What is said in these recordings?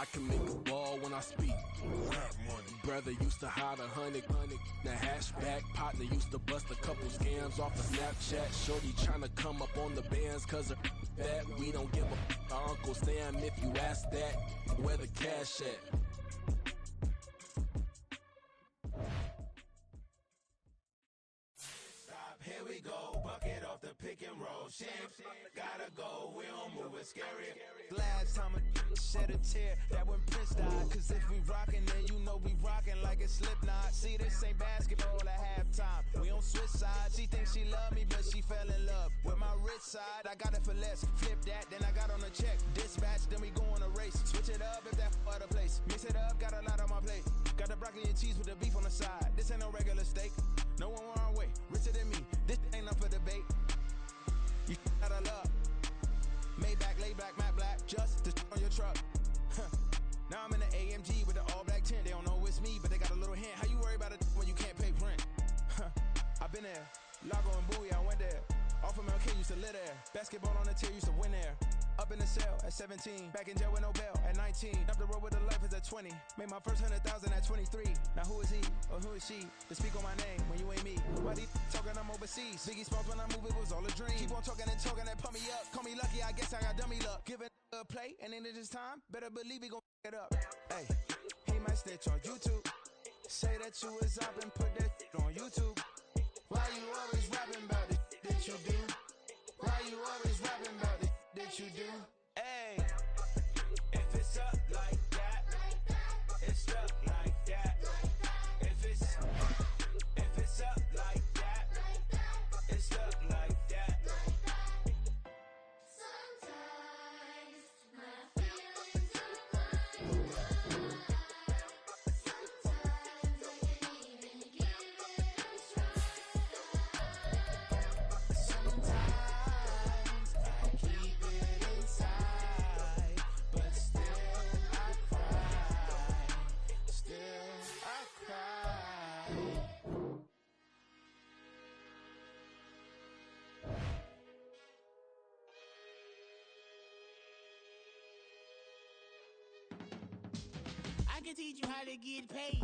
I can make a ball when I speak. Rap money. Brother used to hide 100. The hashback partner used to bust a couple scams off of Snapchat. Shorty tryna come up on the bands cause of that. We don't give a Uncle Sam if you ask that. Where the cash at? Here we go, bucket off the pick and roll. Shit, gotta go, we don't move it scary. Last time a shed a tear, that when Prince died. Cause if we rockin', then you know we rockin' like it's Slipknot. See, this ain't basketball at halftime. We on switch sides. She thinks she love me, but she fell in love with my rich side. I got it for less. Flip that, then I got on a check. Dispatch, then we go on a race. Switch it up if that other place. Mix it up, got a lot on my plate. Got the broccoli and cheese with the beef on the side. This ain't no regular steak. No one wrong way, richer than me. This ain't up for debate. You out of luck. Maybach, lay back, matte black, just to on your truck. Now I'm in the AMG with the all black tint. They don't know it's me, but they got a little hint. How you worry about it when you can't pay rent? I've been there. Lago and Bowie, I went there. Off of MLK, used to live there. Basketball on the tier, used to win there. Up in the cell at 17. Back in jail with no bail at 19. Up the road with a life is at 20. Made my first 100,000 at 23. Now who is he or who is she to speak on my name when you ain't me? Why these talking I'm overseas? Biggie Smalls when I move it was all a dream. Keep on talking and talking and pump me up. Call me lucky, I guess I got dummy luck. Give it a play and then it's time. Better believe we gon' it up. Hey, he might snitch on YouTube. Say that you was up and put that on YouTube. Why you always rapping about the that you do? Why you always rapping about the that you do? Hey, If it's up like that, it's stuck like that. If it's up like that, it's stuck like that. Sometimes my feelings are blind. Sometimes I can't even give it a try. sometimes I keep it inside, but still I cry. Still I cry. I can teach you how to get paid,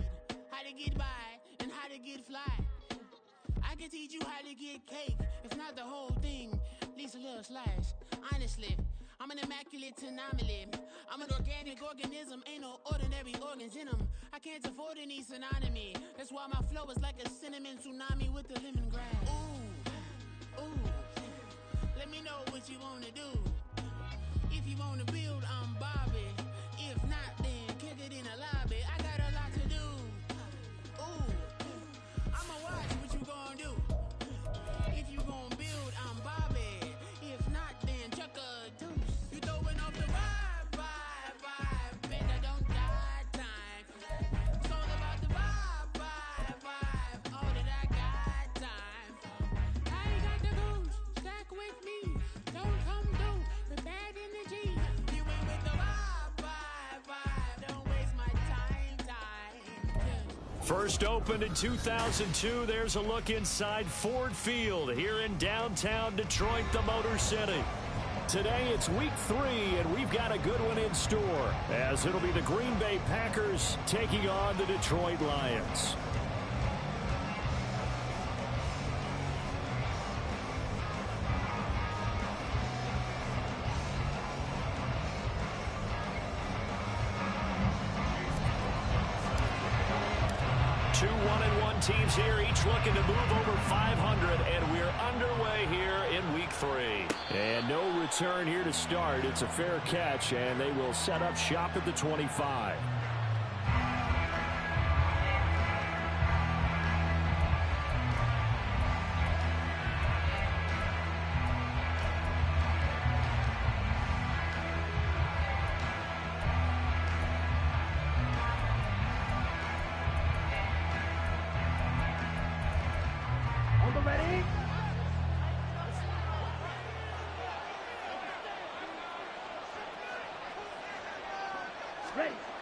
how to get by, and how to get fly. I can teach you how to get cake, if not the whole thing, at least a little slice. Honestly, I'm an immaculate anomaly. I'm an organic organism, ain't no ordinary organs in them. I can't afford any synonymy. That's why my flow is like a cinnamon tsunami with the lemongrass. Ooh, ooh. Let me know what you wanna do. If you wanna build, I'm Bobby. If not, then kick it in the lobby. I got a lot to do. Ooh, I'ma watch what you gon' do. If you gon' build, I'm Bobby. If not, then chuck a deuce. You throwing off the vibe. Better don't die time. It's all about the vibe. All that I got time. I ain't got the goose. Stack with me. Don't come through with bad energy. You ain't with the vibe. Don't waste my time. Yeah. First opened in 2002, there's a look inside Ford Field here in downtown Detroit, the Motor City. Today it's week 3, and we've got a good one in store, as it'll be the Green Bay Packers taking on the Detroit Lions. Two 1-1 teams here, each looking to move over 500, and we're underway here in week 3. And no return here to start. It's a fair catch, and they will set up shop at the 25.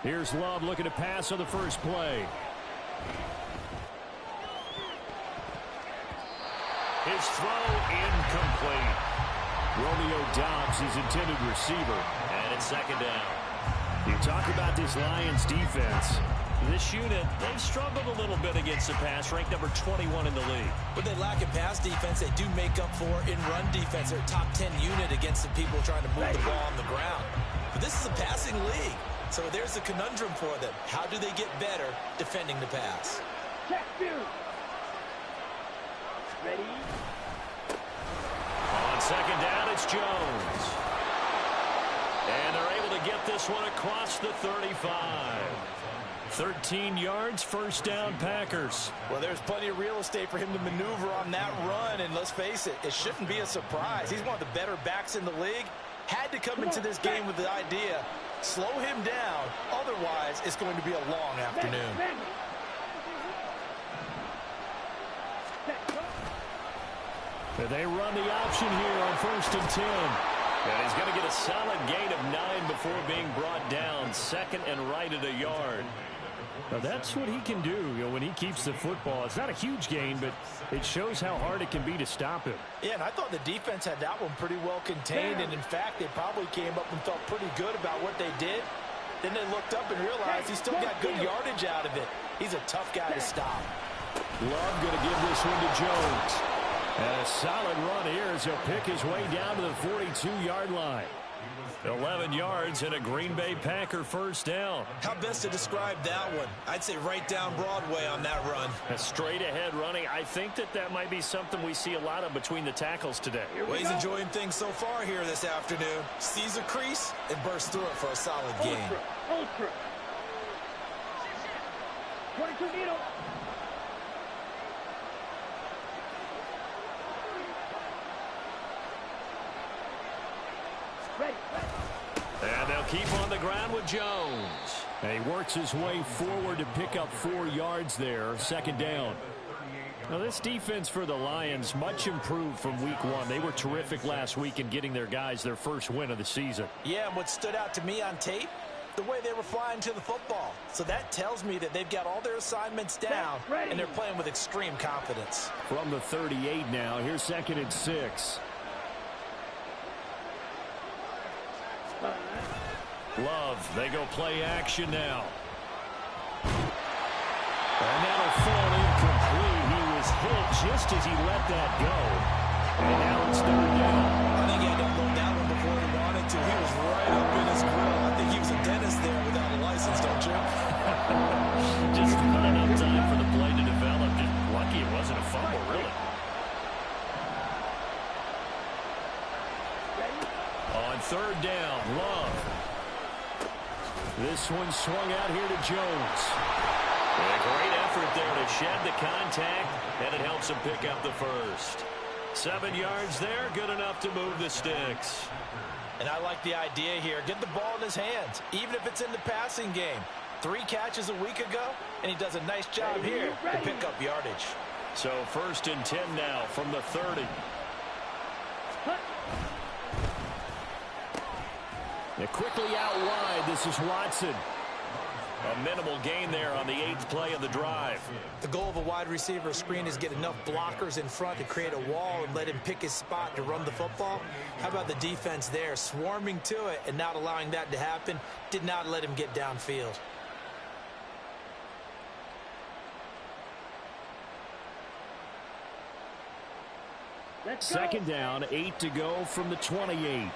Here's Love looking to pass on the first play. His throw incomplete. Romeo Dobbs, his intended receiver. And it's second down. You talk about this Lions defense. This unit, they've struggled a little bit against the pass, ranked number 21 in the league. When they lack in pass defense, they do make up for in run defense. They're a top 10 unit against the people trying to move the ball on the ground. But this is a passing league, so there's a conundrum for them. How do they get better defending the pass? Ready? On second down, it's Jones. And they're able to get this one across the 35. 13 yards, first down, Packers. Well, there's plenty of real estate for him to maneuver on that run, and let's face it, it shouldn't be a surprise. He's one of the better backs in the league. Had to come into this game with the idea, slow him down, otherwise it's going to be a long afternoon. And they run the option here on 1st and 10. And he's going to get a solid gain of 9 before being brought down. Second and right at a yard. Now that's what he can do, when he keeps the football. It's not a huge gain, but it shows how hard it can be to stop him. Yeah, and I thought the defense had that one pretty well contained, and in fact, they probably came up and felt pretty good about what they did. Then they looked up and realized he still got good yardage out of it. He's a tough guy to stop. Love going to give this one to Jones. And a solid run here as he'll pick his way down to the 42-yard line. 11 yards and a Green Bay Packer first down. How best to describe that one? I'd say right down Broadway on that run. A straight ahead running. I think that might be something we see a lot of between the tackles today. Well, he's enjoying things so far here this afternoon. Sees a crease and bursts through it for a solid gain. Ultra. 22 needle. And they'll keep on the ground with Jones. And he works his way forward to pick up 4 yards there. Second down. Now this defense for the Lions much improved from week 1. They were terrific last week in getting their guys their first win of the season. Yeah, and what stood out to me on tape, the way they were flying to the football. So that tells me that they've got all their assignments down, and they're playing with extreme confidence. From the 38 now, here's 2nd and 6. Love, they go play action now. And that'll fall incomplete. He was hit just as he let that go. And now it's 3rd down. I think he had to unload that one before he wanted to. He was right up in his grill. I think he was a dentist there without a license, don't you? Just not enough time for the play to develop. Just lucky it wasn't a fumble, really. On 3rd down, Love. This one swung out here to Jones. And a great effort there to shed the contact, and it helps him pick up the first. 7 yards there, good enough to move the sticks. And I like the idea here. Get the ball in his hands, even if it's in the passing game. 3 catches a week ago, and he does a nice job here to pick up yardage. So 1st and 10 now from the 30. And quickly out wide, this is Watson. A minimal gain there on the 8th play of the drive. The goal of a wide receiver screen is get enough blockers in front to create a wall and let him pick his spot to run the football. How about the defense there, swarming to it and not allowing that to happen? Did not let him get downfield. Second down, 8 to go from the 28.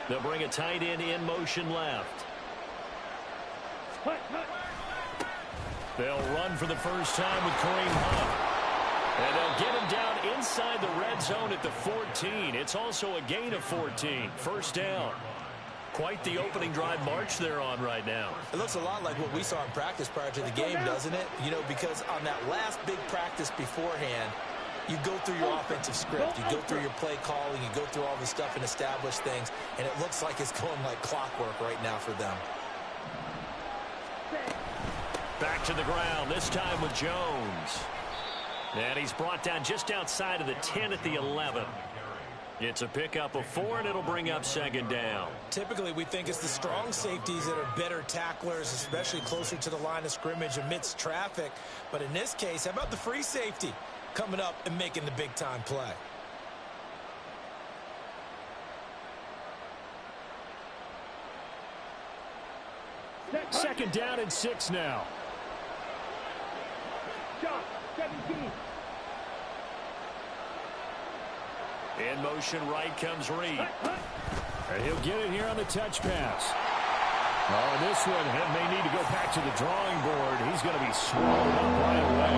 They'll bring a tight end in motion left. They'll run for the first time with Kareem Hunt. And they'll get him down inside the red zone at the 14. It's also a gain of 14. First down. Quite the opening drive march they're on right now. It looks a lot like what we saw in practice prior to the game, doesn't it? You know, because on that last big practice beforehand, you go through your offensive script. You go through your play calling. You go through all the stuff and establish things. And it looks like it's going like clockwork right now for them. Back to the ground, this time with Jones. And he's brought down just outside of the 10 at the 11. It's a pickup of 4, and it'll bring up 2nd down. Typically, we think it's the strong safeties that are better tacklers, especially closer to the line of scrimmage amidst traffic. But in this case, how about the free safety coming up and making the big-time play? Second down and 6 now. In motion right comes Reed. And he'll get it here on the touch pass. Oh, and this one may need to go back to the drawing board. He's going to be swallowed up right away.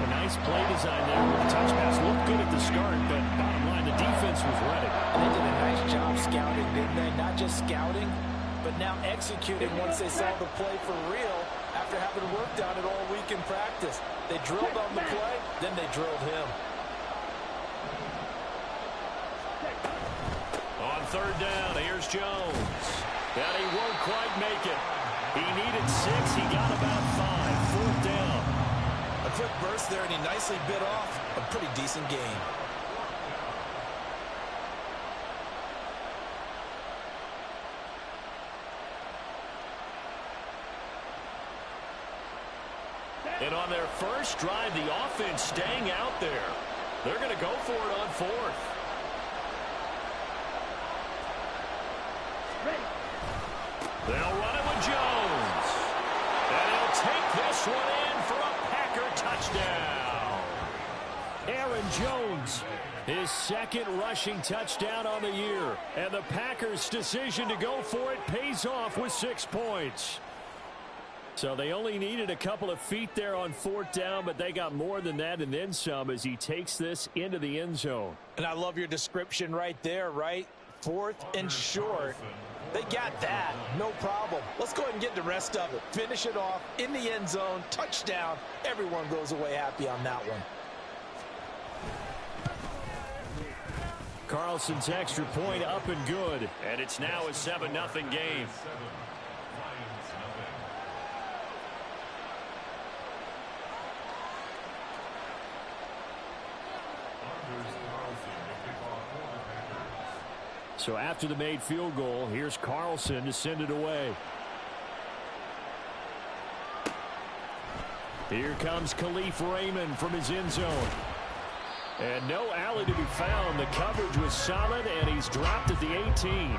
A nice play design there with the touch pass. Looked good at the start, but bottom line, the defense was ready. And they did a nice job scouting, didn't they? Not just scouting, but now executing once they saw the play for real after having worked on it all week in practice. They drilled on the play, then they drilled him. On third down, here's Jones. And he won't quite make it. He needed 6. He got about 5. Fourth down. A quick burst there, and he nicely bit off a pretty decent gain. And on their first drive, the offense staying out there. They're going to go for it on fourth. They'll run it with Jones. And he'll take this one in for a Packer touchdown. Aaron Jones, his second rushing touchdown on the year. And the Packers' decision to go for it pays off with 6 points. So they only needed a couple of feet there on fourth down, but they got more than that and then some as he takes this into the end zone. And I love your description right there, right? Fourth and short. They got that. No problem. Let's go ahead and get the rest of it. Finish it off in the end zone. Touchdown. Everyone goes away happy on that one. Carlson's extra point up and good. And it's now a 7-0 game. So after the made field goal, here's Carlson to send it away. Here comes Khalif Raymond from his end zone. And no alley to be found. The coverage was solid, and he's dropped at the 18.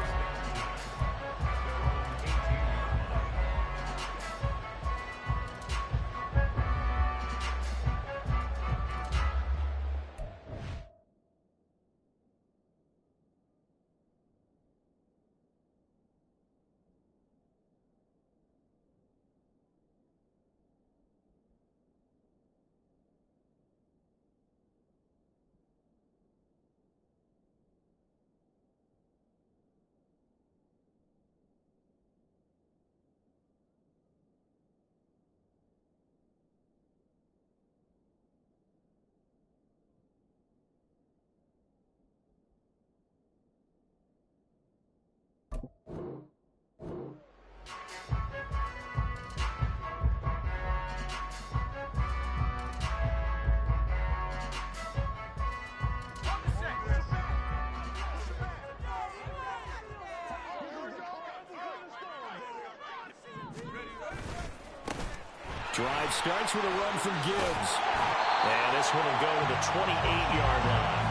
Drive starts with a run from Gibbs. And this one will go to the 28-yard line.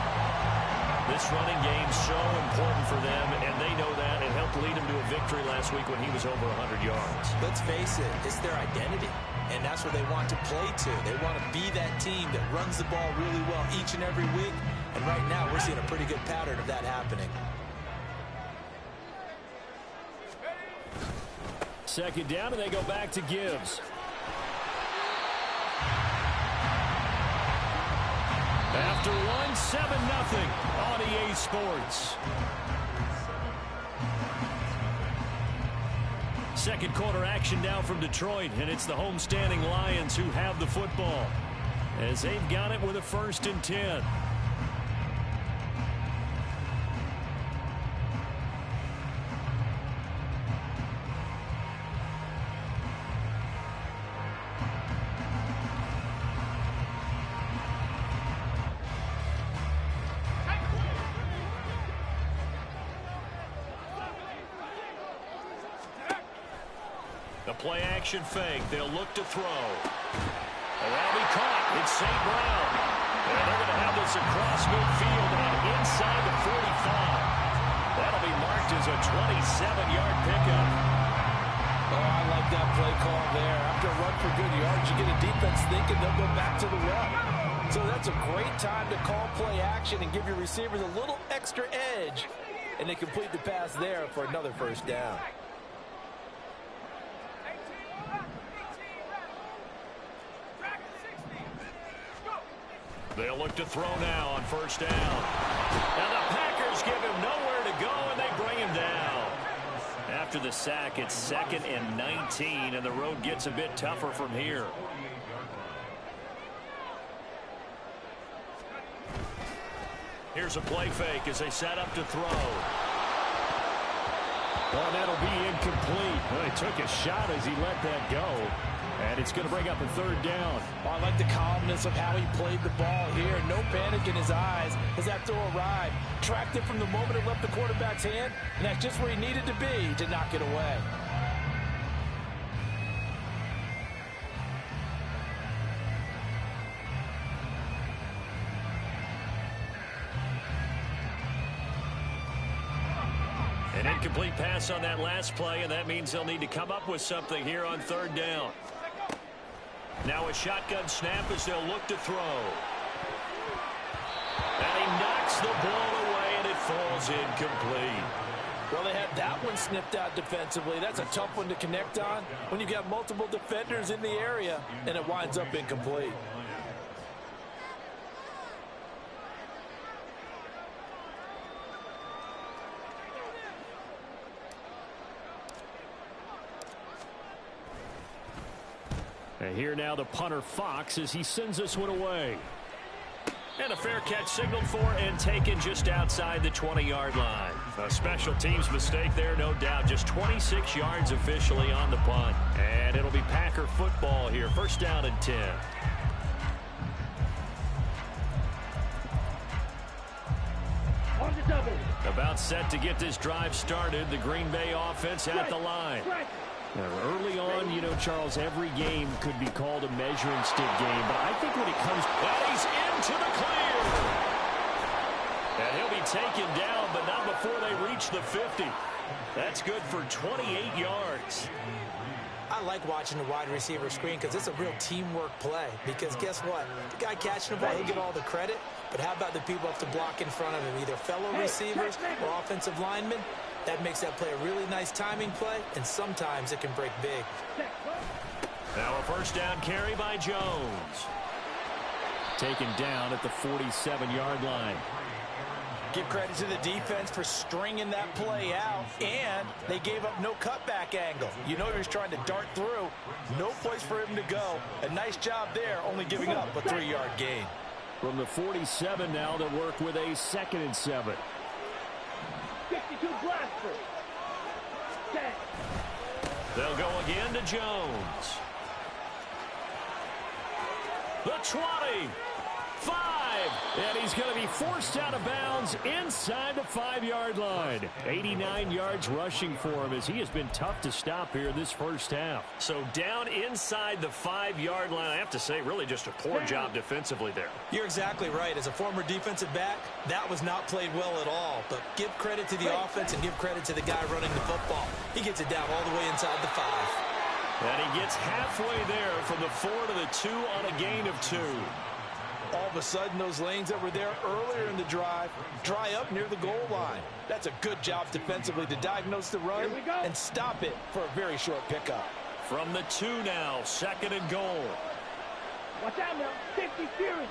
This running game so important for them, and they know that. It helped lead them to a victory last week when he was over 100 yards. Let's face it, it's their identity, and that's what they want to play to. They want to be that team that runs the ball really well each and every week, and right now we're seeing a pretty good pattern of that happening. Second down, and they go back to Gibbs. After one, 7-0 on EA Sports. Second quarter action now from Detroit, and it's the homestanding Lions who have the football as they've got it with a 1st and 10. The play action fake. They'll look to throw. And that'll be caught. It's St. Brown. And they're going to have this across midfield and inside the 45. That'll be marked as a 27-yard pickup. I like that play call there. After a run for good yards, you get a defense thinking they'll go back to the run. So that's a great time to call play action and give your receivers a little extra edge. And they complete the pass there for another first down. They'll look to throw now on first down. And the Packers give him nowhere to go, and they bring him down. After the sack, it's 2nd and 19, and the road gets a bit tougher from here. Here's a play fake as they set up to throw. Well, that'll be incomplete. Well, he took a shot as he let that go. And it's going to bring up a 3rd down. Oh, I like the calmness of how he played the ball here. No panic in his eyes as that throw arrived. Tracked it from the moment it left the quarterback's hand, and that's just where he needed to be to knock it away. An incomplete pass on that last play, and that means they'll need to come up with something here on 3rd down. Now a shotgun snap as they'll look to throw. And he knocks the ball away, and it falls incomplete. Well, they had that one snipped out defensively. That's a tough one to connect on when you've got multiple defenders in the area, and it winds up incomplete. And here now the punter Fox as he sends this one away. And a fair catch signaled for and taken just outside the 20-yard line. A special teams mistake there, no doubt. Just 26 yards officially on the punt. And it'll be Packer football here. 1st down and 10. About set to get this drive started. The Green Bay offense at the line. Now, early on, you know, Charles, every game could be called a measuring stick game. But I think when it comes, and he's into the clear. And he'll be taken down, but not before they reach the 50. That's good for 28 yards. I like watching the wide receiver screen because it's a real teamwork play. Because guess what? The guy catching the ball, he'll get all the credit. But how about the people have to block in front of him, either fellow receivers or offensive linemen? That makes that play a really nice timing play, and sometimes it can break big. Now a 1st down carry by Jones. Taken down at the 47-yard line. Give credit to the defense for stringing that play out, and they gave up no cutback angle. You know he was trying to dart through. No place for him to go. A nice job there, only giving up a 3-yard gain. From the 47 now, they'll work with a 2nd and 7. 52 blaster. 10. They'll go again to Jones. The 20. 5. And he's going to be forced out of bounds inside the 5-yard line. 89 yards rushing for him as he has been tough to stop here this first half. So down inside the 5-yard line, I have to say, really just a poor job defensively there. You're exactly right. As a former defensive back, that was not played well at all. But give credit to the offense and give credit to the guy running the football. He gets it down all the way inside the 5. And he gets halfway there from the 4 to the 2 on a gain of 2. All of a sudden, those lanes that were there earlier in the drive dry up near the goal line. That's a good job defensively to diagnose the run and stop it for a very short pickup. From the 2 now, 2nd and goal. Watch out now. 50 Fury.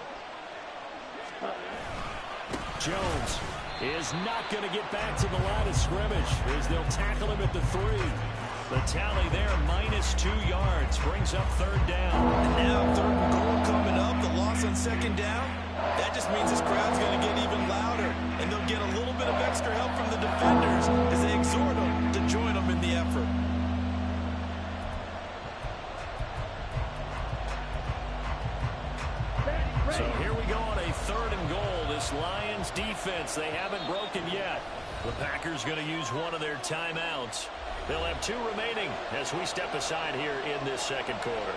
Jones is not going to get back to the line of scrimmage as they'll tackle him at the 3. The tally there, -2 yards, brings up 3rd down. And now 3rd and goal coming up, the loss on 2nd down. That just means this crowd's going to get even louder, and they'll get a little bit of extra help from the defenders as they exhort them to join them in the effort. So here we go on a 3rd and goal. This Lions defense, they haven't broken yet. The Packers going to use one of their timeouts. They'll have 2 remaining as we step aside here in this 2nd quarter.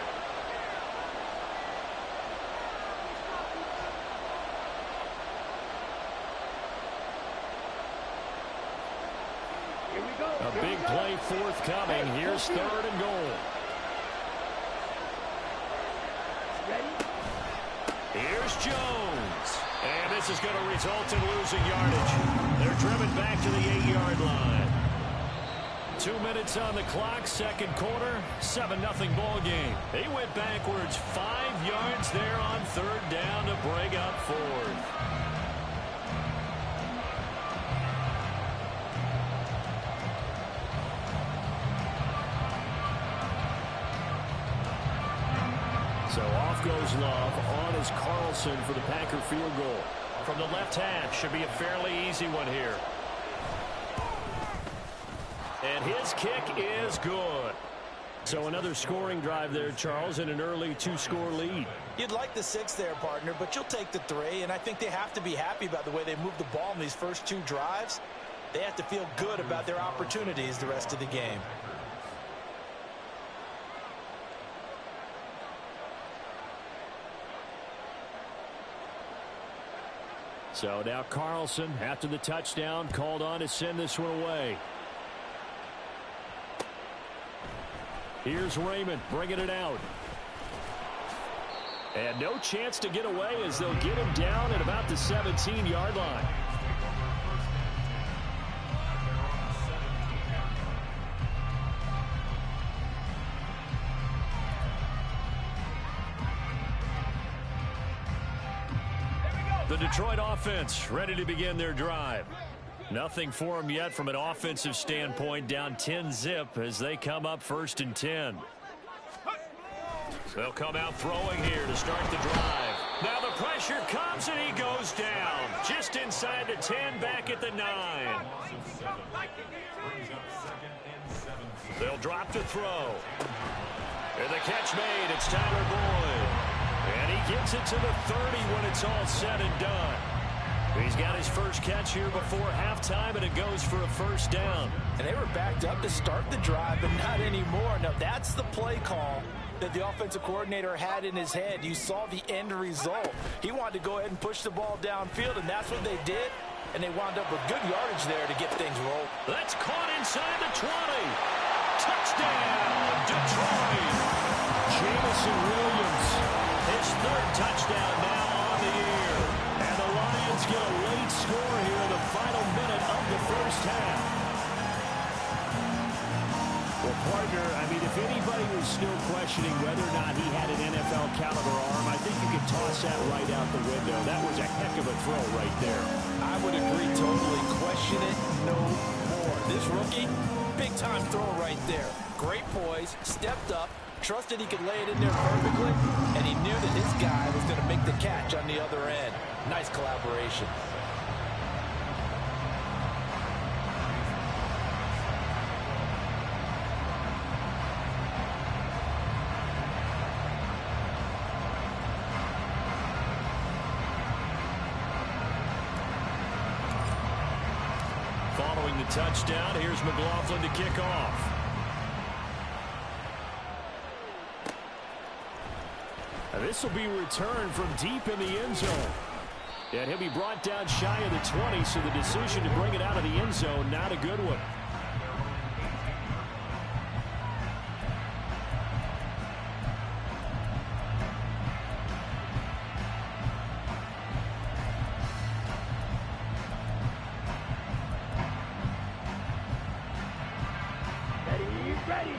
go. A big play forthcoming. Here's third and goal. Ready? Here's Jones. And this is going to result in losing yardage. They're driven back to the 8-yard line. 2 minutes on the clock, second quarter, 7-0 ball game. They went backwards 5 yards there on third down to break up fourth. So off goes Love. On is Carlson for the Packer field goal. From the left hash, should be a fairly easy one here. And his kick is good. So another scoring drive there, Charles, and an early 2-score lead. You'd like the 6 there, partner, but you'll take the 3, and I think they have to be happy about the way they moved the ball in these first 2 drives. They have to feel good about their opportunities the rest of the game. So now Carlson, after the touchdown, called on to send this one away. Here's Raymond bringing it out. And no chance to get away as they'll get him down at about the 17-yard line. The Detroit offense ready to begin their drive. Nothing for them yet from an offensive standpoint, down 10-zip as they come up 1st and 10. They'll come out throwing here to start the drive. Now the pressure comes and he goes down. Just inside the 10, back at the 9. They'll drop to throw. And the catch made, it's Tyler Boyd. And he gets it to the 30 when it's all said and done. He's got his first catch here before halftime, and it goes for a 1st down. And they were backed up to start the drive, but not anymore. Now, that's the play call that the offensive coordinator had in his head. You saw the end result. He wanted to go ahead and push the ball downfield, and that's what they did. And they wound up with good yardage there to get things rolled. That's caught inside the 20. Touchdown, Detroit. Jamison Williams, his 3rd touchdown now on the year. And the Lions get a late score here in the final minute of the first half. Well, partner, I mean, if anybody was still questioning whether or not he had an NFL caliber arm, I think you could toss that right out the window. That was a heck of a throw right there. I would agree totally. Question it no more. This rookie, big-time throw right there. Great poise, stepped up, trusted he could lay it in there perfectly, and he knew that his guy was going to make the catch on the other end. Nice collaboration. Following the touchdown, here's McLaughlin to kick off. This will be returned from deep in the end zone. And he'll be brought down shy of the 20, so the decision to bring it out of the end zone, not a good one.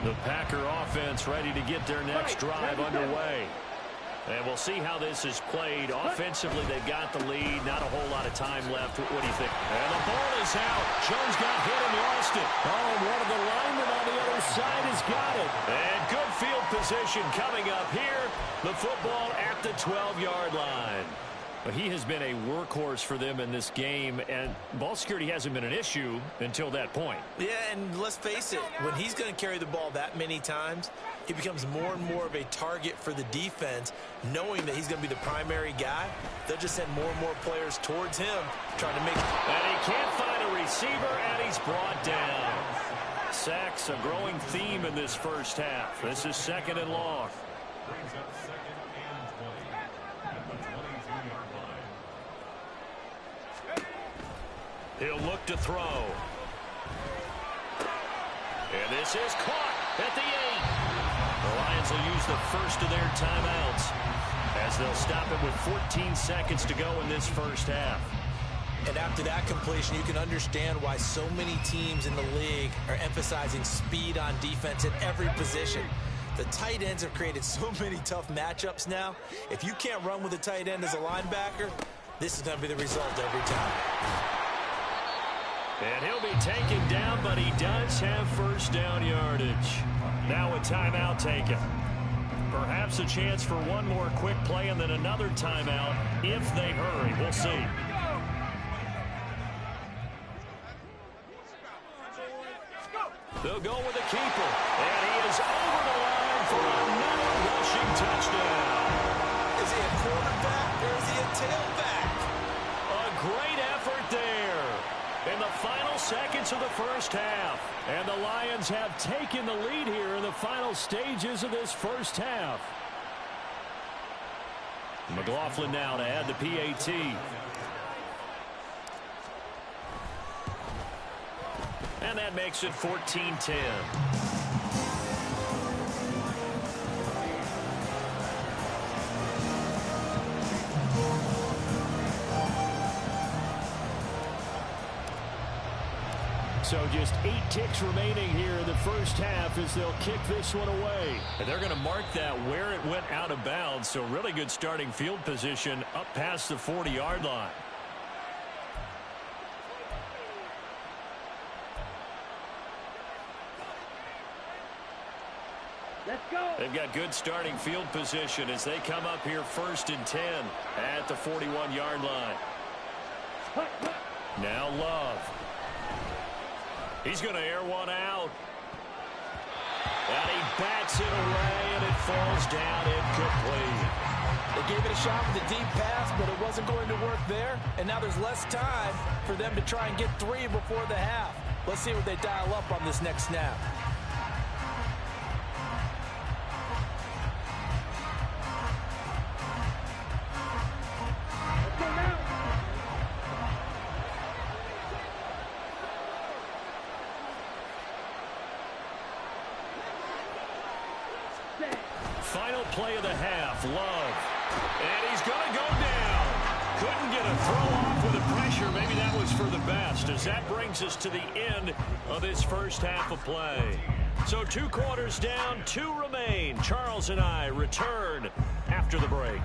The Packer offense ready to get their next drive underway. And we'll see how this is played. Offensively, they've got the lead. Not a whole lot of time left. What do you think? And the ball is out. Jones got hit and lost it. Oh, and one of the linemen on the other side has got it. And good field position coming up here. The football at the 12-yard line. Well, he has been a workhorse for them in this game, and ball security hasn't been an issue until that point. Yeah, and let's face it, when he's going to carry the ball that many times, he becomes more and more of a target for the defense, knowing that he's going to be the primary guy. They'll just send more and more players towards him, trying to make it. And he can't find a receiver, and he's brought down. Sacks, a growing theme in this first half. This is 2nd and long. He'll look to throw. And this is caught at the 8. The Lions will use the first of their timeouts as they'll stop it with 14 seconds to go in this first half. And after that completion, you can understand why so many teams in the league are emphasizing speed on defense at every position. The tight ends have created so many tough matchups now. If you can't run with a tight end as a linebacker, this is going to be the result every time. And he'll be taken down, but he does have first down yardage. Now a timeout taken. Perhaps a chance for one more quick play and then another timeout if they hurry. We'll see. They'll go with the keeper. And he is over the line for another rushing touchdown. Is he a quarterback or is he a tailback? A great effort there in the final seconds of the first half. And the Lions have taken the lead here in the final stages of this first half. McLaughlin now to add the PAT. And that makes it 14-10. So just 8 ticks remaining here in the first half as they'll kick this one away. And they're going to mark that where it went out of bounds. So really good starting field position up past the 40-yard line. Let's go. They've got good starting field position as they come up here 1st and 10 at the 41-yard line. Now Love. He's going to air one out. And he bats it away, and it falls down incomplete. They gave it a shot with a deep pass, but it wasn't going to work there. And now there's less time for them to try and get 3 before the half. Let's see what they dial up on this next snap. Final play of the half, Love. And he's going to go down. Couldn't get a throw off with the pressure. Maybe that was for the best, as that brings us to the end of this first half of play. So 2 quarters down, 2 remain. Charles and I return after the break.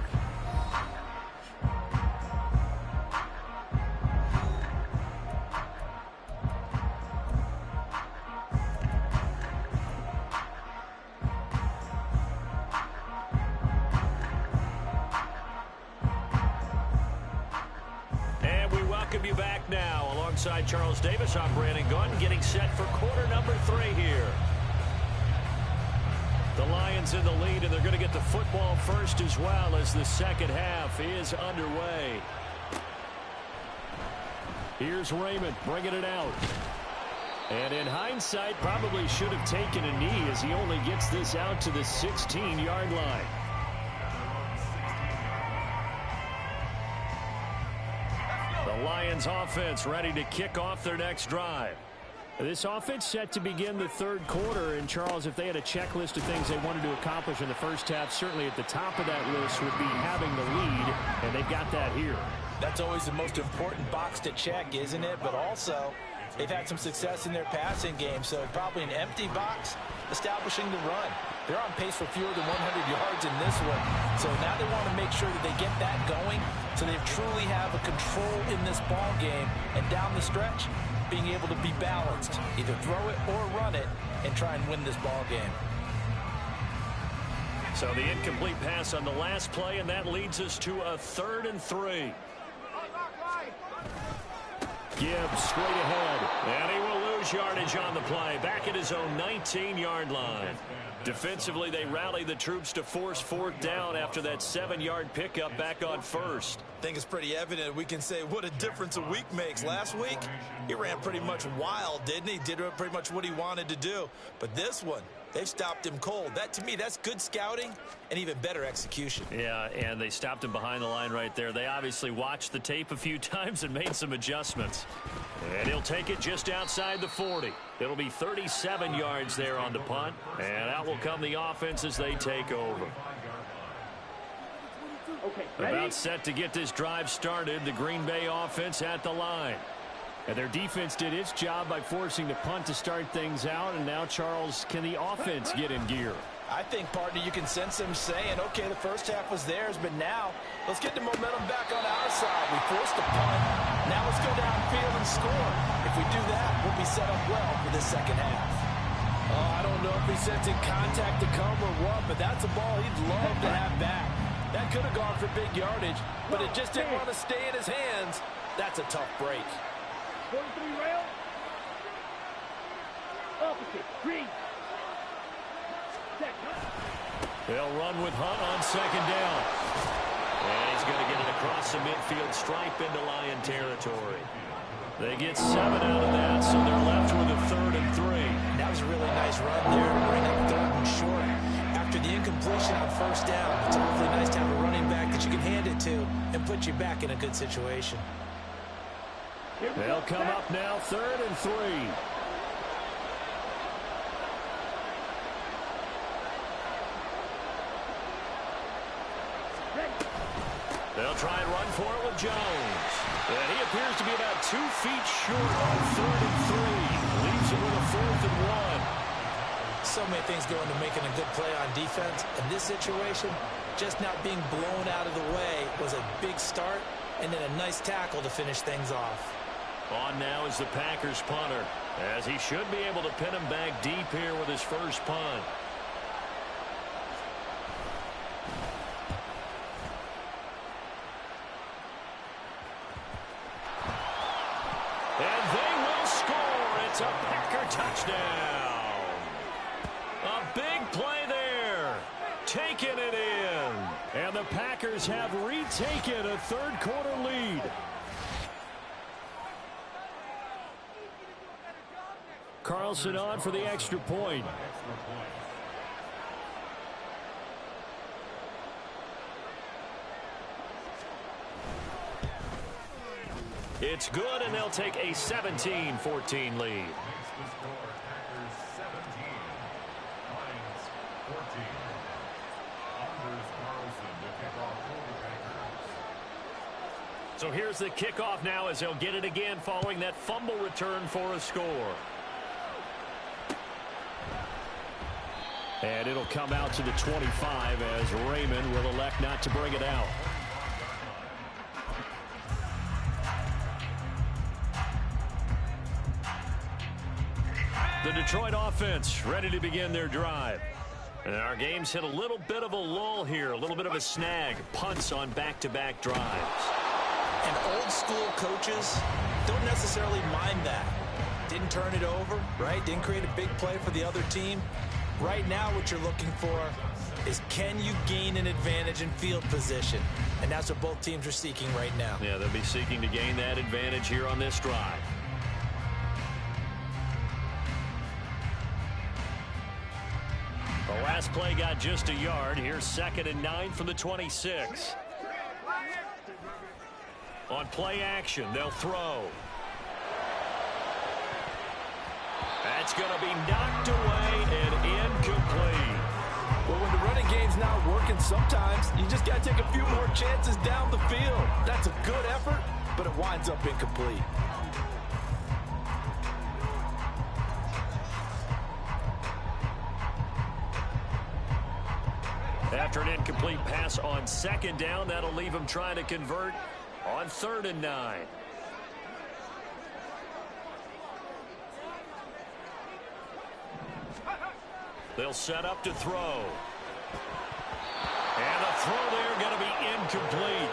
You back now alongside Charles Davis. I'm Brandon Gunn, getting set for quarter number 3 here. The Lions in the lead, and they're going to get the football first as well as the second half is underway. Here's Raymond bringing it out. And in hindsight, probably should have taken a knee as he only gets this out to the 16-yard line. The Lions offense ready to kick off their next drive. This offense set to begin the 3rd quarter. And, Charles, if they had a checklist of things they wanted to accomplish in the first half, certainly at the top of that list would be having the lead, and they've got that here. That's always the most important box to check, isn't it? But also, they've had some success in their passing game, so probably an empty box establishing the run. They're on pace for fewer than 100 yards in this one. So now they want to make sure that they get that going so they truly have a control in this ball game. And down the stretch, being able to be balanced. Either throw it or run it and try and win this ball game. So the incomplete pass on the last play, and that leads us to a 3rd and 3. Gibbs straight ahead, and he will lose yardage on the play, back at his own 19-yard line. Defensively, they rally the troops to force 4th down after that 7-yard pickup back on 1st. I think it's pretty evident. We can say what a difference a week makes. Last week, he ran pretty much wild, didn't he? Did pretty much what he wanted to do. But this one, they've stopped him cold. That, to me, that's good scouting and even better execution. Yeah, and they stopped him behind the line right there. They obviously watched the tape a few times and made some adjustments. And he'll take it just outside the 40. It'll be 37 yards there on the punt. And out will come the offense as they take over. About set to get this drive started. The Green Bay offense at the line. And their defense did its job by forcing the punt to start things out. And now, Charles, can the offense get in gear? I think, partner, you can sense them saying, okay, the first half was theirs, but now let's get the momentum back on our side. We forced the punt. Now let's go downfield and score. If we do that, we'll be set up well for the second half. Oh, I don't know if he's sensing contact to come or what, but that's a ball he'd love to have back. That could have gone for big yardage, but it just didn't want to stay in his hands. That's a tough break. 43 rail. Opposite. Green. They'll run with Hunt on second down. And he's going to get it across the midfield stripe into Lion territory. They get 7 out of that, so they're left with a 3rd and 3. That was a really nice run there to bring up 3rd and short. After the incompletion on first down, it's awfully nice to have a running back that you can hand it to and put you back in a good situation. They'll come up now 3rd and 3. They'll try and run for it with Jones. And he appears to be about 2 feet short on 3rd and 3. Leaves it with a 4th and 1. So many things go into making a good play on defense. In this situation, just not being blown out of the way was a big start, and then a nice tackle to finish things off. On now is the Packers punter, as he should be able to pin him back deep here with his first punt. And they will score. It's a Packer touchdown. A big play there. Taking it in. And the Packers have retaken a third-quarter lead. Carlson on for the extra point. It's good, and they'll take a 17-14 lead. So here's the kickoff now as they'll get it again following that fumble return for a score. And it'll come out to the 25 as Raymond will elect not to bring it out. The Detroit offense ready to begin their drive. And our game's hit a little bit of a lull here, a little bit of a snag. Punts on back-to-back drives. And old school coaches don't necessarily mind that. Didn't turn it over, right? Didn't create a big play for the other team. Right now what you're looking for is, can you gain an advantage in field position? And that's what both teams are seeking right now. Yeah, they'll be seeking to gain that advantage here on this drive. The last play got just a yard. Here's 2nd and 9 from the 26. On play action, they'll throw. That's going to be knocked away and incomplete. Well, when the running game's not working, sometimes you just got to take a few more chances down the field. That's a good effort, but it winds up incomplete. After an incomplete pass on 2nd down, that'll leave him trying to convert on 3rd and 9. They'll set up to throw. And the throw there going to be incomplete.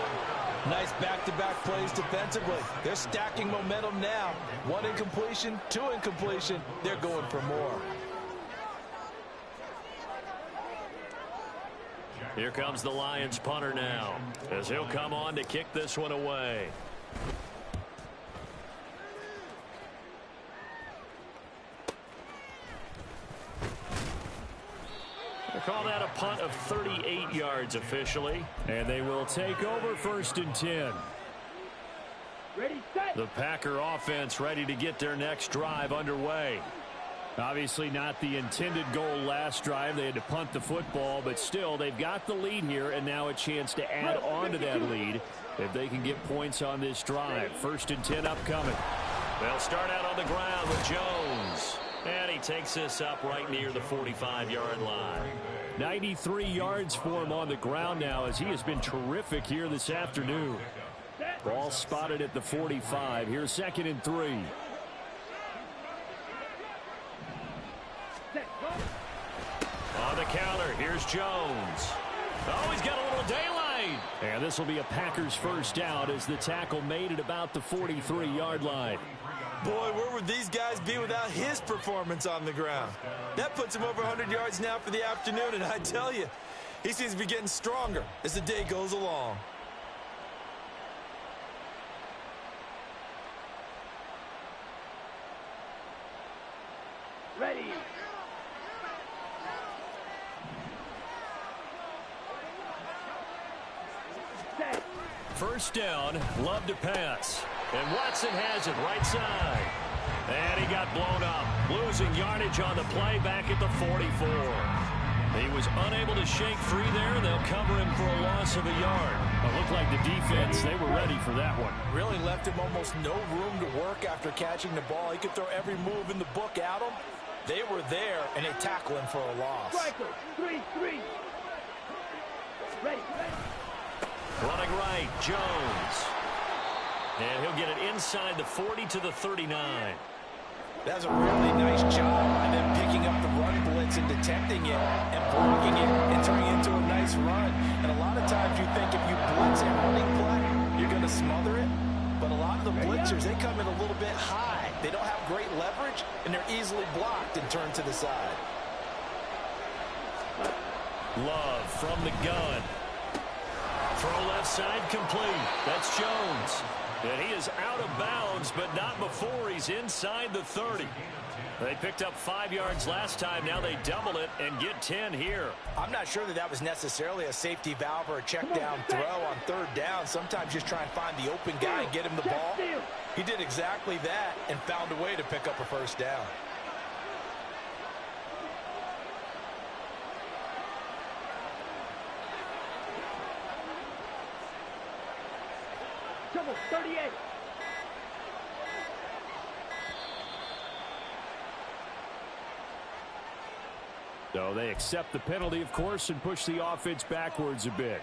Nice back-to-back plays defensively. They're stacking momentum now. 1 incompletion, 2 incompletion. They're going for more. Here comes the Lions punter now, as he'll come on to kick this one away. We'll call that a punt of 38 yards officially. And they will take over 1st and 10. Ready, set. The Packer offense ready to get their next drive underway. Obviously not the intended goal last drive. They had to punt the football, but still they've got the lead here, and now a chance to add on to that lead if they can get points on this drive. 1st and 10 upcoming. They'll start out on the ground with Jones. And he takes this up right near the 45-yard line. 93 yards for him on the ground now as he has been terrific here this afternoon. Ball spotted at the 45. Here's 2nd and 3. On the counter, here's Jones. Oh, he's got a little daylight. And this will be a Packers first down as the tackle made at about the 43-yard line. Boy, where would these guys be without his performance on the ground? That puts him over 100 yards now for the afternoon, and I tell you, he seems to be getting stronger as the day goes along. Ready. Set. First down, Love to pass. And Watson has it right side. And he got blown up. Losing yardage on the play back at the 44. He was unable to shake free there. They'll cover him for a loss of a yard. It looked like the defense, they were ready for that one. Really left him almost no room to work after catching the ball. He could throw every move in the book at him. They were there, and they tackle him for a loss. Striker. 3-3. Ready. Running right, Jones. And he'll get it inside the 40 to the 39. That's a really nice job by them picking up the run blitz and detecting it and blocking it and turning it into a nice run. And a lot of times you think if you blitz a running play, you're going to smother it. But a lot of the blitzers, they come in a little bit high. They don't have great leverage, and they're easily blocked and turned to the side. Love from the gun. Throw left side complete. That's Jones. And he is out of bounds, but not before he's inside the 30. They picked up 5 yards last time. Now they double it and get 10 here. I'm not sure that was necessarily a safety valve or a check down throw on 3rd down. Sometimes just try and find the open guy and get him the ball. He did exactly that and found a way to pick up a first down. Trouble. 38. So they accept the penalty, of course, and push the offense backwards a bit.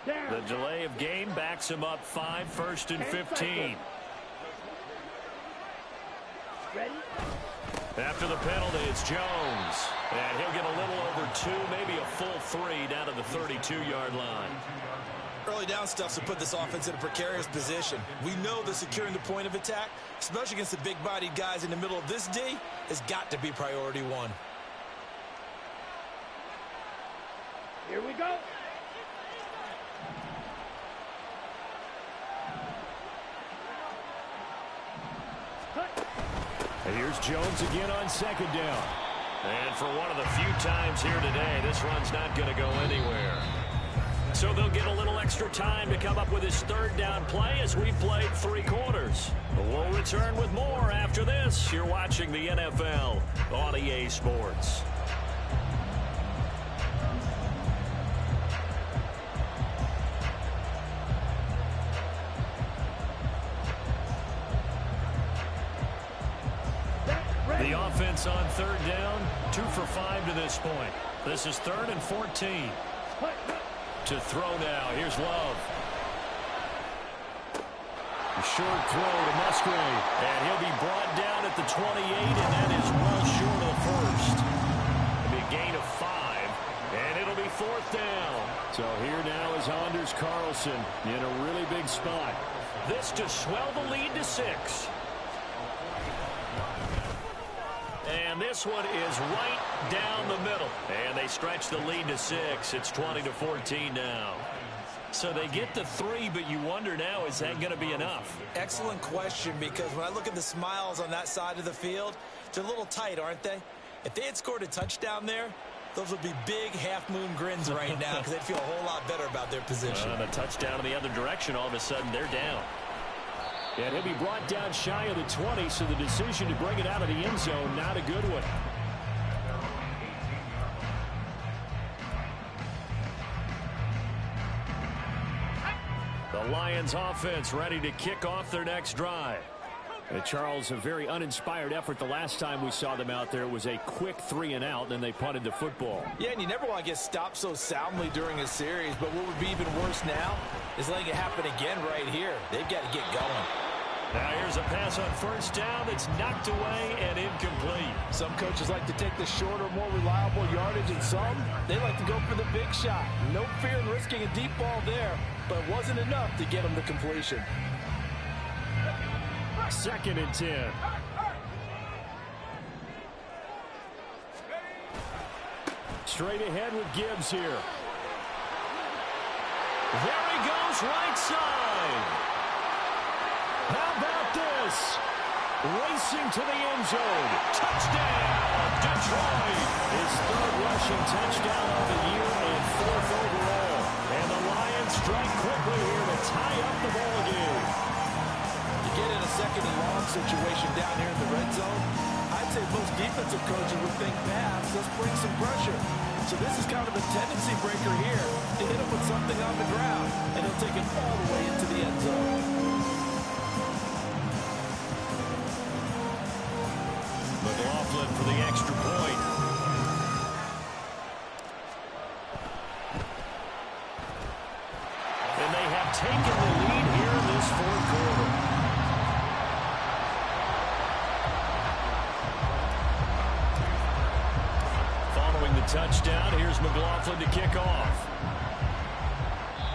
The delay of game backs him up 5, 1st and 15. Ready? After the penalty, it's Jones. And he'll get a little over 2, maybe a full 3 down to the 32-yard line. Early down stuff to put this offense in a precarious position. We know that securing the point of attack, especially against the big-bodied guys in the middle of this D, has got to be priority 1. Here we go. And here's Jones again on 2nd down. And for one of the few times here today, this run's not going to go anywhere. So they'll get a little extra time to come up with his 3rd down play as we've played 3 quarters. We'll return with more after this. You're watching the NFL on EA Sports. The offense on 3rd down, 2 for 5 to this point. This is 3rd and 14. To throw now, here's Love. A short throw to Musgrave, and he'll be brought down at the 28, and that is well short of the first. It'll be a gain of 5, and it'll be 4th down. So here now is Anders Carlson in a really big spot. This to swell the lead to 6. And this one is right down the middle. And they stretch the lead to 6. It's 20-14 now. So they get to 3, but you wonder now, is that going to be enough? Excellent question, because when I look at the smiles on that side of the field, they're a little tight, aren't they? If they had scored a touchdown there, Those would be big half-moon grins right now because they'd feel a whole lot better about their position. And a touchdown in the other direction, all of a sudden they're down. And he'll be brought down shy of the 20, so the decision to bring it out of the end zone, not a good one. The Lions offense ready to kick off their next drive. Charles, a very uninspired effort the last time we saw them out there. It was a quick 3-and-out, and they punted the football. Yeah, and you never want to get stopped so soundly during a series, but what would be even worse now is letting it happen again right here. They've got to get going. Now here's a pass on first down that's knocked away and incomplete. Some coaches like to take the shorter, more reliable yardage, and some, they like to go for the big shot. No fear in risking a deep ball there, but it wasn't enough to get them to completion. 2nd and 10. Straight ahead with Gibbs here. There he goes, right side. How about this? Racing to the end zone. Touchdown, Detroit. His 3rd rushing touchdown of the year and 4th overall. And the Lions strike quickly here to tie up the ball game. Get in a 2nd and long situation down here in the red zone, I'd say most defensive coaches would think pass, let's bring some pressure. So this is kind of a tendency breaker here to hit him with something on the ground, and he'll take it all the way into the end zone. McLaughlin for the extra point. And they have taken the lead here in this 4th quarter. Touchdown. Here's McLaughlin to kick off.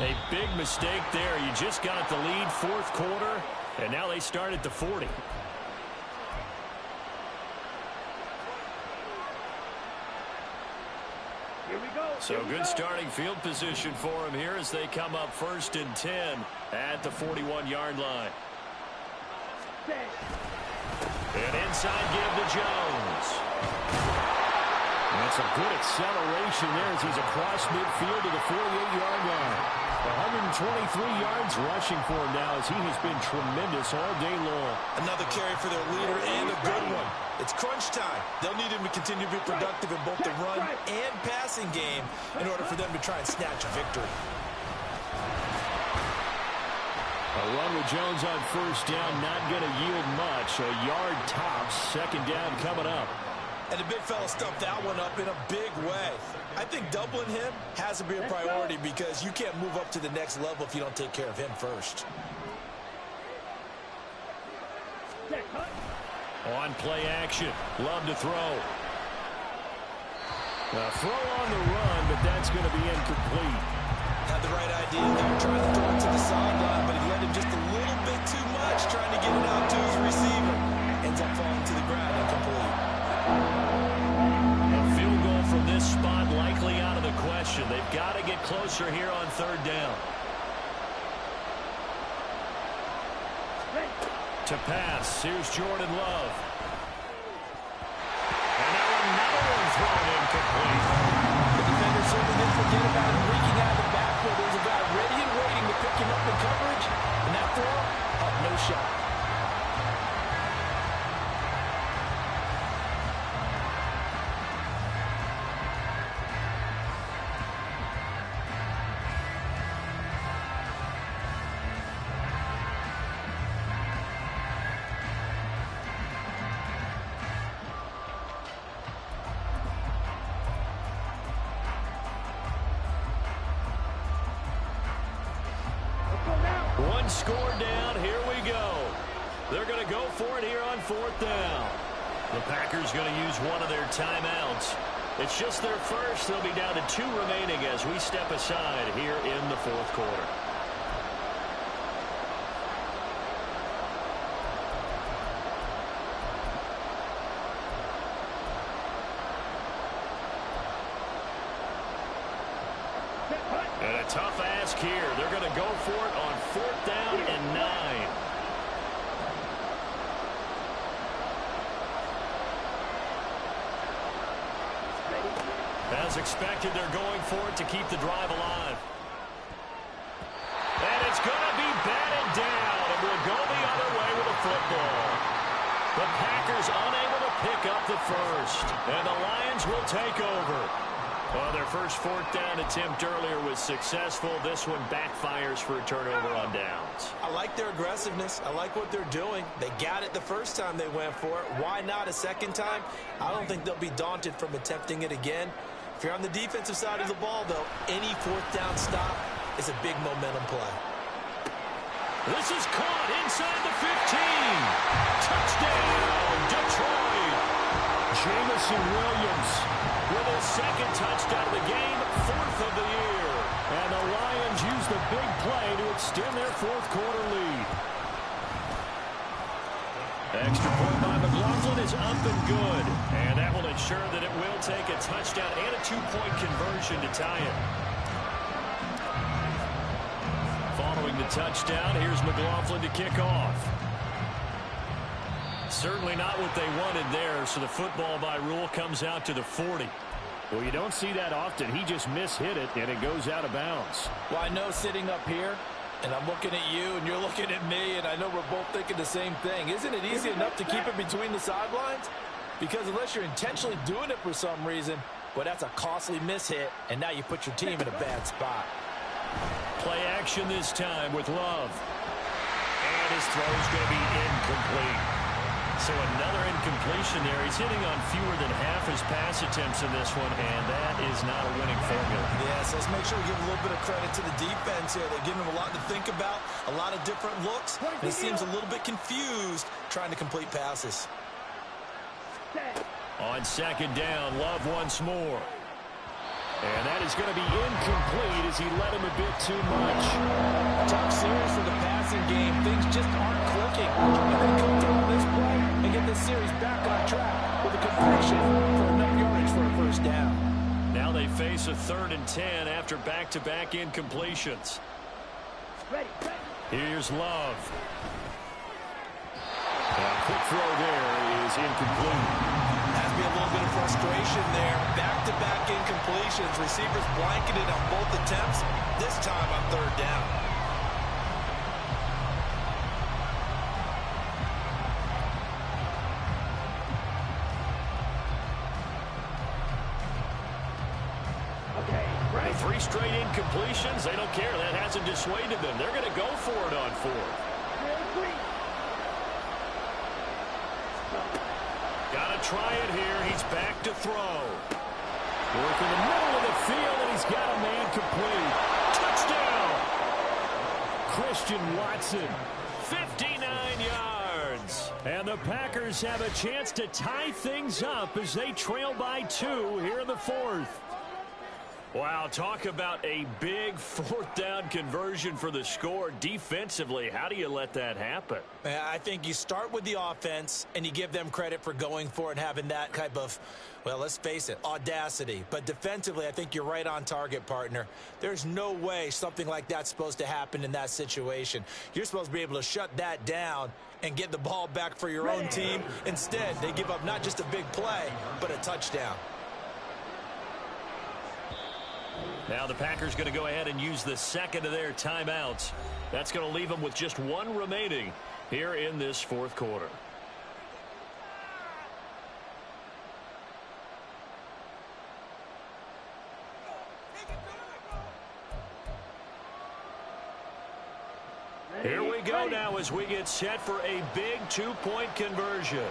A big mistake there. You just got the lead 4th quarter, and now they start at the 40. Here we go. So good starting field position for him here as they come up 1st and 10 at the 41-yard line. And inside give to Jones. That's a good acceleration there as he's across midfield to the 48-yard line. 123 yards rushing for him now as he has been tremendous all day long. Another carry for their leader and a good one. It's crunch time. They'll need him to continue to be productive in both the run and passing game in order for them to try and snatch a victory. A run with Jones on first down, not going to yield much. A yard tops. 2nd down coming up. And the big fella stuffed that one up in a big way. I think doubling him has to be a priority because you can't move up to the next level if you don't take care of him first. On play action. Love to throw. A throw on the run, but that's going to be incomplete. Had the right idea there, trying to throw it to the sideline, but he let him just a little bit too much, trying to get it out to his receiver. Ends up falling to the ground incomplete. A field goal from this spot likely out of the question. They've got to get closer here on 3rd down. To pass, here's Jordan Love. And now another one thrown incomplete. The defender certainly didn't forget about him breaking out of the backfield. There's a guy ready and waiting to pick him up in coverage. And that throw, no shot. One score down. Here we go. They're going to go for it here on 4th down. The Packers going to use one of their timeouts. It's just their first. They'll be down to 2 remaining as we step aside here in the 4th quarter. And a tough ask here. They're going to go for it on 4th down and 9. As expected, they're going for it to keep the drive alive. And it's going to be batted down, and we'll go the other way with a football. The Packers unable to pick up the first, and the Lions will take over. Well, their first fourth down attempt earlier was successful. This one backfires for a turnover on downs. I like their aggressiveness. I like what they're doing. They got it the first time they went for it. Why not a second time? I don't think they'll be daunted from attempting it again. If you're on the defensive side of the ball, though, any fourth down stop is a big momentum play. This is caught inside the 15. Touchdown, Detroit. Jamison Williams with his second touchdown of the game, fourth of the year. And the Lions use the big play to extend their fourth quarter lead. Extra point by McLaughlin is up and good. And that will ensure that it will take a touchdown and a two-point conversion to tie it. Following the touchdown, here's McLaughlin to kick off. Certainly not what they wanted there, so the football by rule comes out to the 40. Well, you don't see that often. He just mishit it, and it goes out of bounds. Well, I know sitting up here, and I'm looking at you, and you're looking at me, and I know we're both thinking the same thing. Isn't it easy enough to keep it between the sidelines? Because unless you're intentionally doing it for some reason, well, that's a costly mishit, and now you put your team in a bad spot. Play action this time with Love. And his throw is going to be incomplete. So another incompletion there. He's hitting on fewer than half his pass attempts in this one, and that is not a winning formula. Yes, let's make sure we give a little bit of credit to the defense here. They're giving him a lot to think about, a lot of different looks, and he seems a little bit confused trying to complete passes. On second down, Love once more. And that is going to be incomplete as he led him a bit too much. Tough series for the passing game. Things just aren't clicking. And they come through on this play and get this series back on track with a completion for enough yardage for a first down. Now they face a 3rd and 10 after back-to-back incompletions. Ready. Here's Love. A quick throw there is incomplete. Has to be a little bit of frustration there. Back-to-back incompletions. Receivers blanketed on both attempts, this time on 3rd down. Okay, The 3 straight incompletions, they don't care. That hasn't dissuaded them. They're going to go for it on 4th. Got to try it here. He's back to throw. Work in the middle of the field, and he's got a man complete. Touchdown! Christian Watson, 59 yards. And the Packers have a chance to tie things up as they trail by 2 here in the 4th. Wow, talk about a big 4th down conversion for the score. Defensively, how do you let that happen? I think you start with the offense, and you give them credit for going for it and having that type of, well, let's face it, audacity. But defensively, I think you're right on target, partner. There's no way something like that's supposed to happen in that situation. You're supposed to be able to shut that down and get the ball back for your own team. Instead, they give up not just a big play, but a touchdown. Now the Packers going to go ahead and use the second of their timeouts. That's going to leave them with just 1 remaining here in this 4th quarter. Here we go now as we get set for a big 2-point conversion.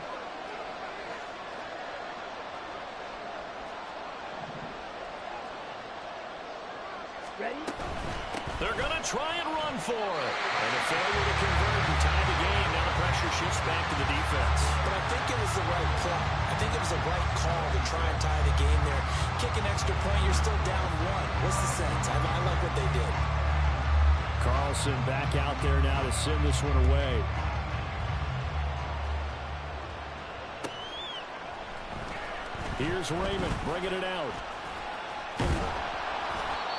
Ready? They're going to try and run for it. And a failure to convert and tie the game. Now the pressure shifts back to the defense. But I think it was the right play. I think it was the right call to try and tie the game there. Kick an extra point, you're still down 1. What's the sense? I like what they did. Carlson back out there now to send this one away. Here's Raymond bringing it out.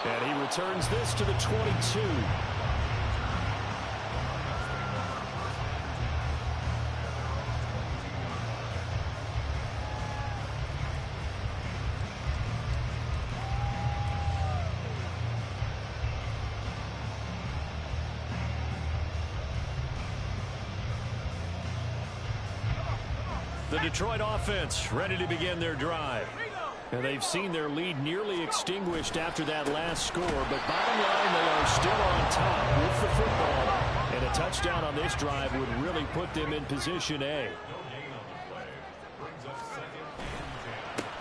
And he returns this to the 22. The Detroit offense ready to begin their drive. And they've seen their lead nearly extinguished after that last score, but bottom line, they are still on top with the football. And a touchdown on this drive would really put them in position A.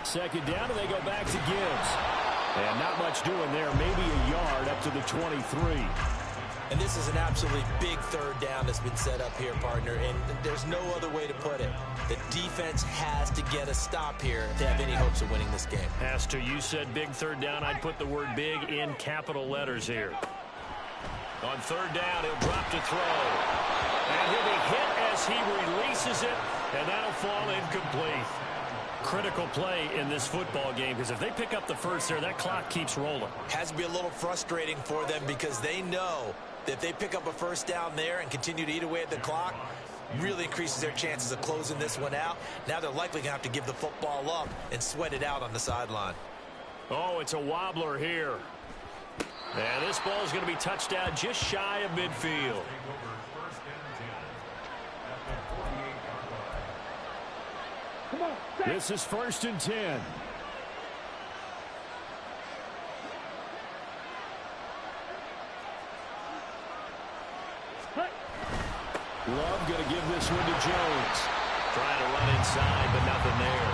Second down, and they go back to Gibbs. And not much doing there, maybe a yard up to the 23. And this is an absolutely big third down that's been set up here, partner, and there's no other way to put it. The defense has to get a stop here to have any hopes of winning this game. Has to. You said big third down. I'd put the word big in capital letters here. On third down, he'll drop to throw. And he'll be hit as he releases it, and that'll fall incomplete. Critical play in this football game, because if they pick up the first there, that clock keeps rolling. Has to be a little frustrating for them because they know that if they pick up a first down there and continue to eat away at the clock, really increases their chances of closing this one out. Now they're likely going to have to give the football up and sweat it out on the sideline. Oh, it's a wobbler here. And this ball is going to be touched down just shy of midfield. This is 1st and 10. Love going to give this one to Jones. Trying to run inside, but nothing there.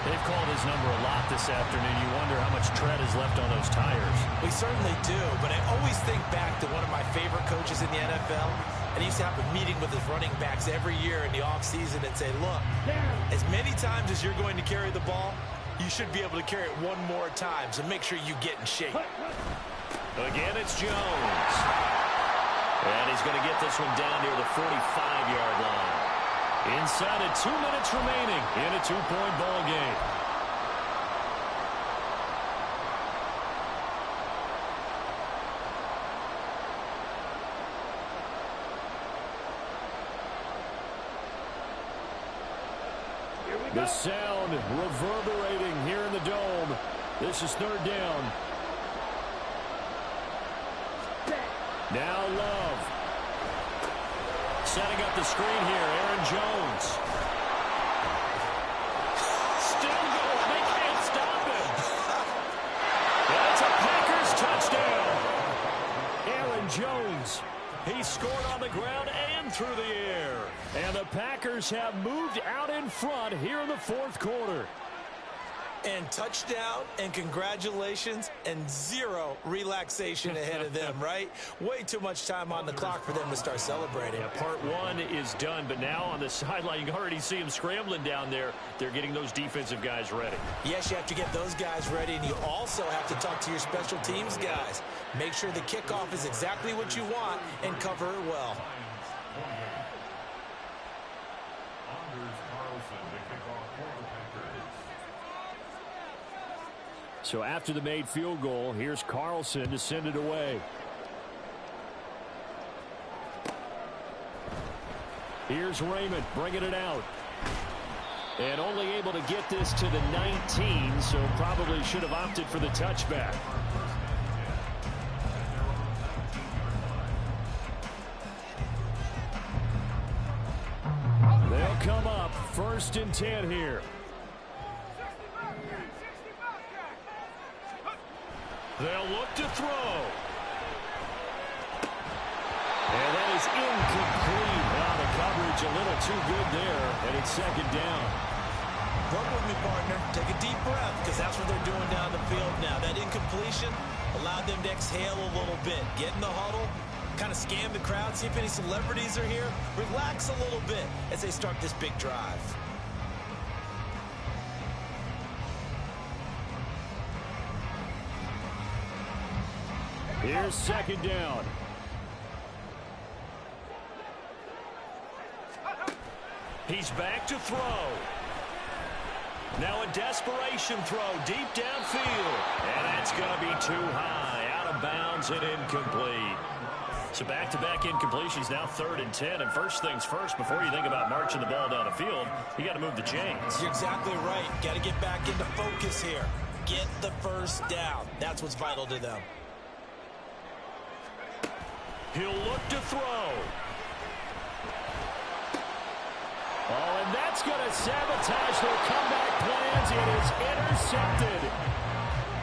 They've called his number a lot this afternoon. You wonder how much tread is left on those tires. We certainly do, but I always think back to one of my favorite coaches in the NFL. And he used to have a meeting with his running backs every year in the offseason and say, look, as many times as you're going to carry the ball, you should be able to carry it one more time, so make sure you get in shape. Again, it's Jones. And he's going to get this one down near the 45-yard line. Inside of 2 minutes remaining in a 2-point ball game. The sound reverberating here in the dome. This is 3rd down. Now Love. Setting up the screen here, Aaron Jones. Still going. They can't stop him. That's a Packers touchdown. Aaron Jones. He scored on the ground and through the air. And the Packers have moved out in front here in the 4th quarter. And touchdown, and congratulations, and zero relaxation ahead of them, right? Way too much time on the clock for them to start celebrating. Yeah, part one is done, but now on the sideline, you can already see them scrambling down there. They're getting those defensive guys ready. Yes, you have to get those guys ready, and you also have to talk to your special teams guys. Make sure the kickoff is exactly what you want and cover it well. So after the made field goal, here's Carlson to send it away. Here's Raymond bringing it out. And only able to get this to the 19, so probably should have opted for the touchback. They'll come up 1st and 10 here. They'll look to throw. And that is incomplete. Wow, the coverage a little too good there, and it's 2nd down. Run with me, partner. Take a deep breath, because that's what they're doing down the field now. That incompletion allowed them to exhale a little bit. Get in the huddle, kind of scan the crowd, see if any celebrities are here. Relax a little bit as they start this big drive. Here's 2nd down. He's back to throw. Now a desperation throw deep downfield. And that's going to be too high. Out of bounds and incomplete. So back-to-back incompletions, now 3rd and 10. And first things first, before you think about marching the ball down the field, you got to move the chains. You're exactly right. Got to get back into focus here. Get the first down. That's what's vital to them. He'll look to throw. Oh, and that's going to sabotage their comeback plans. It is intercepted.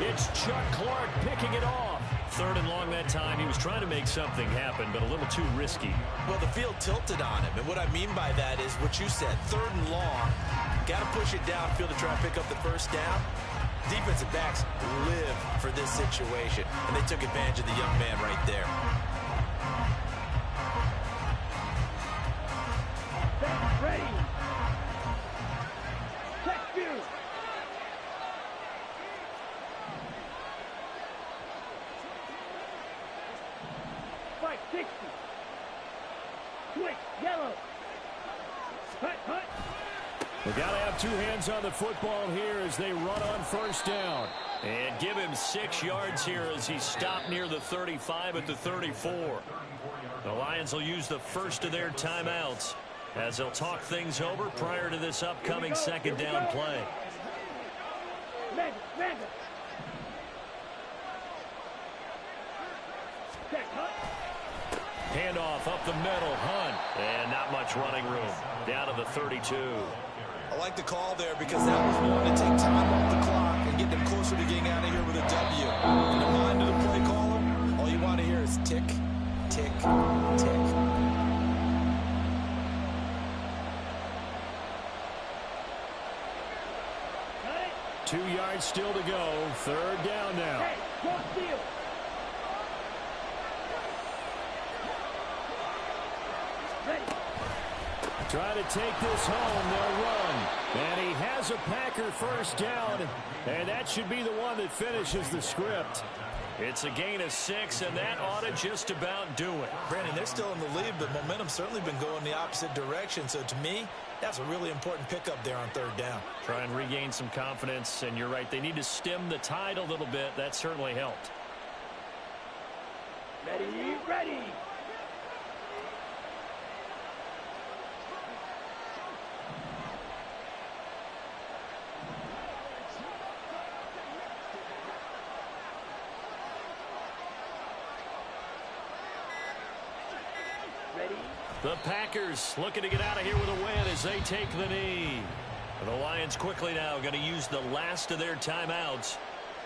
It's Chuck Clark picking it off. 3rd and long that time. He was trying to make something happen, but a little too risky. Well, the field tilted on him, and what I mean by that is what you said, 3rd and long. Got to push it downfield to try and pick up the first down. Defensive backs live for this situation, and they took advantage of the young man right there. Ready. Check you. Fight 60. Switch. Yellow. Hut, hut. We got to have 2 hands on the football here as they run on 1st down. And give him 6 yards here as he stopped near the 35 at the 34. The Lions will use the first of their timeouts as they'll talk things over prior to this upcoming 2nd down play. Handoff up the middle, Hunt. And not much running room. Down to the 32. I like the call there because that was one to take time off the clock and get them closer to getting out of here with a W. In the mind of the play caller, all you want to hear is tick, tick, tick. 2 yards still to go. 3rd down now. Trying to take this home. They'll run. And he has a Packer 1st down. And that should be the one that finishes the script. It's a gain of 6, and that ought to just about do it. Brandon, they're still in the lead, but momentum's certainly been going the opposite direction. So to me, that's a really important pickup there on 3rd down. Try and regain some confidence, and you're right. They need to stem the tide a little bit. That certainly helped. Ready, ready. The Packers looking to get out of here with a win as they take the knee. The Lions quickly now going to use the last of their timeouts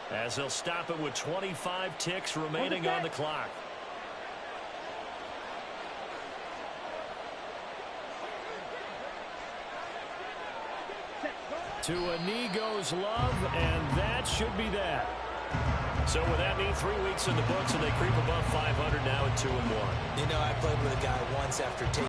as they'll stop it with 25 ticks remaining on the clock. To a knee goes Love, and that should be that. So with that knee, 3 weeks in the books, and they creep above 500 now at 2-1. You know, I played with a guy once after taking